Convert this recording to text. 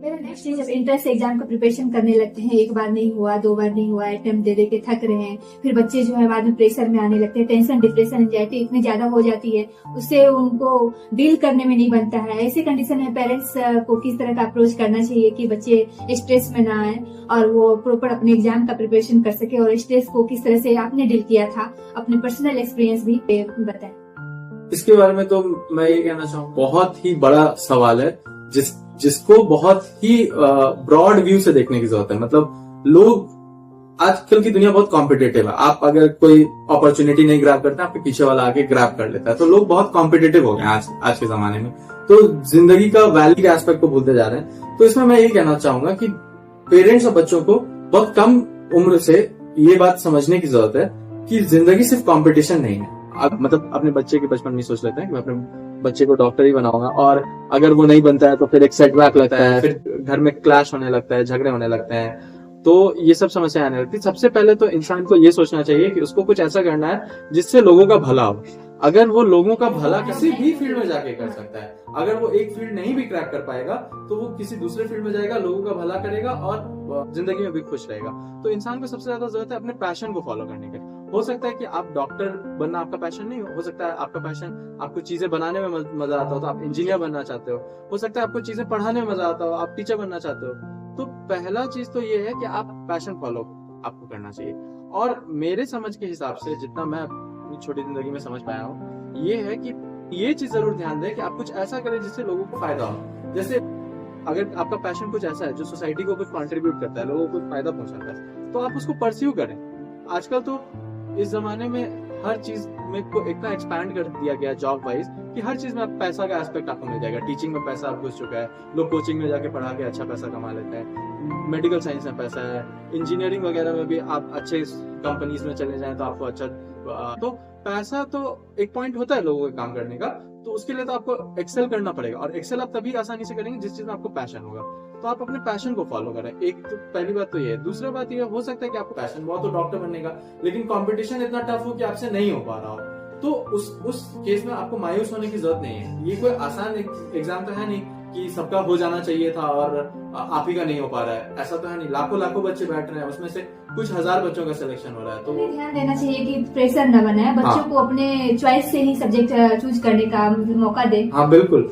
मेरा नेक्स्ट जब entrance exam का प्रिपरेशन करने लगते हैं, एक बार नहीं हुआ, दो बार नहीं हुआ, अटेम्प्ट दे दे के थक रहे हैं, फिर बच्चे जो है बाद में प्रेशर में आने लगते हैं, टेंशन, डिप्रेशन, एंजाइटी इतनी ज्यादा हो जाती है, उससे उनको डील करने में नहीं बनता है। ऐसे कंडीशन में पेरेंट्स को किस तरह का अप्रोच करना चाहिए कि बच्चे स्ट्रेस में ना आए और वो प्रॉपर अपने एग्जाम का प्रिपरेशन कर सके, और स्ट्रेस को किस तरह से आपने डील किया था, अपने पर्सनल एक्सपीरियंस भी बताएं। इसके बारे में तो मैं ये कहना चाहूँ, बहुत ही बड़ा सवाल है जिसको बहुत ही ब्रॉड व्यू से देखने की जरूरत है। मतलब लोग, आजकल की दुनिया बहुत कॉम्पिटिटिव है। आप अगर कोई अपॉर्चुनिटी नहीं ग्रैब करते, आपके पीछे वाला आके ग्रैब कर लेता है। तो लोग बहुत कॉम्पिटिटिव हो गए आज के जमाने में, तो जिंदगी का वैल्यू के एस्पेक्ट को भूलते जा रहे हैं। तो इसमें मैं ये कहना चाहूंगा कि पेरेंट्स और बच्चों को बहुत कम उम्र से ये बात समझने की जरूरत है कि जिंदगी सिर्फ कॉम्पिटिशन नहीं है। आप मतलब अपने बच्चे के बचपन में सोच लेते हैं कि मैं अपने बच्चे को डॉक्टर ही बनाऊंगा, और अगर वो नहीं बनता है तो फिर एक सेटबैक लगता है, फिर घर में क्लैश होने लगता है, झगड़े होने लगते हैं, तो ये सब समस्या आने लगती है। सबसे पहले तो इंसान को ये सोचना चाहिए कि उसको कुछ ऐसा करना है जिससे लोगों का भला हो। अगर वो लोगों का भला किसी भी फील्ड में जाके कर सकता है, अगर वो एक फील्ड नहीं भी क्रैक कर पाएगा तो वो किसी दूसरे फील्ड में जाएगा, लोगों का भला करेगा और जिंदगी में भी खुश रहेगा। तो इंसान को सबसे ज्यादा जरूरत है अपने पैशन को फॉलो करने की। हो सकता है कि आप डॉक्टर बनना आपका पैशन नहीं हो सकता है आपका पैशन आपको चीजें बनाने में मजा आता हो तो आप इंजीनियर बनना चाहते हो सकता है आपको चीजें पढ़ाने में मजा आता हो, आप टीचर बनना चाहते हो। तो पहला चीज तो ये है कि आप पैशन फॉलो आपको करना चाहिए। और मेरे समझ के हिसाब से जितना मैं अपनी छोटी जिंदगी में समझ पाया हूँ, ये है कि ये चीज जरूर ध्यान दें कि आप कुछ ऐसा करें जिससे लोगों को फायदा हो। जैसे अगर आपका पैशन कुछ ऐसा है जो सोसाइटी को कुछ कंट्रीब्यूट करता है, लोगों को कुछ फायदा पहुंचाता है, तो आप उसको परस्यू करें। आजकल तो इस जमाने में हर चीज में को इतना एक्सपैंड कर दिया गया जॉब वाइज कि हर चीज में आप पैसा का एस्पेक्ट आपको मिल जाएगा। टीचिंग में पैसा घुस चुका है, लोग कोचिंग में जाके पढ़ा के अच्छा पैसा कमा लेते हैं, मेडिकल साइंस में पैसा है, इंजीनियरिंग वगैरह में भी आप अच्छे कंपनीज में चले जाएं तो आपको अच्छा, तो पैसा तो एक पॉइंट होता है लोगों के काम करने का। तो उसके लिए तो आपको एक्सेल करना पड़ेगा, और एक्सेल आप तभी आसानी से करेंगे जिस चीज में आपको पैशन होगा। तो आप अपने पैशन को फॉलो करें। एक तो पहली बात तो ये है। दूसरी बात ये हो सकता है कि आपको पैशन बहुत तो डॉक्टर बनने का, लेकिन कंपटीशन इतना टफ हो कि आपसे नहीं हो पा रहा हो, तो उस केस में आपको मायूस होने की जरूरत नहीं है। ये कोई आसान एग्जाम तो है नहीं कि सबका हो जाना चाहिए था और आप ही का नहीं हो पा रहा है, ऐसा तो है नहीं। लाखों बच्चे बैठ रहे हैं, उसमें से कुछ हजार बच्चों का सिलेक्शन हो रहा है। तो ध्यान देना चाहिए कि प्रेशर न बनाए, बच्चों को अपने चॉइस से ही सब्जेक्ट चूज करने का मौका दे। हाँ बिल्कुल।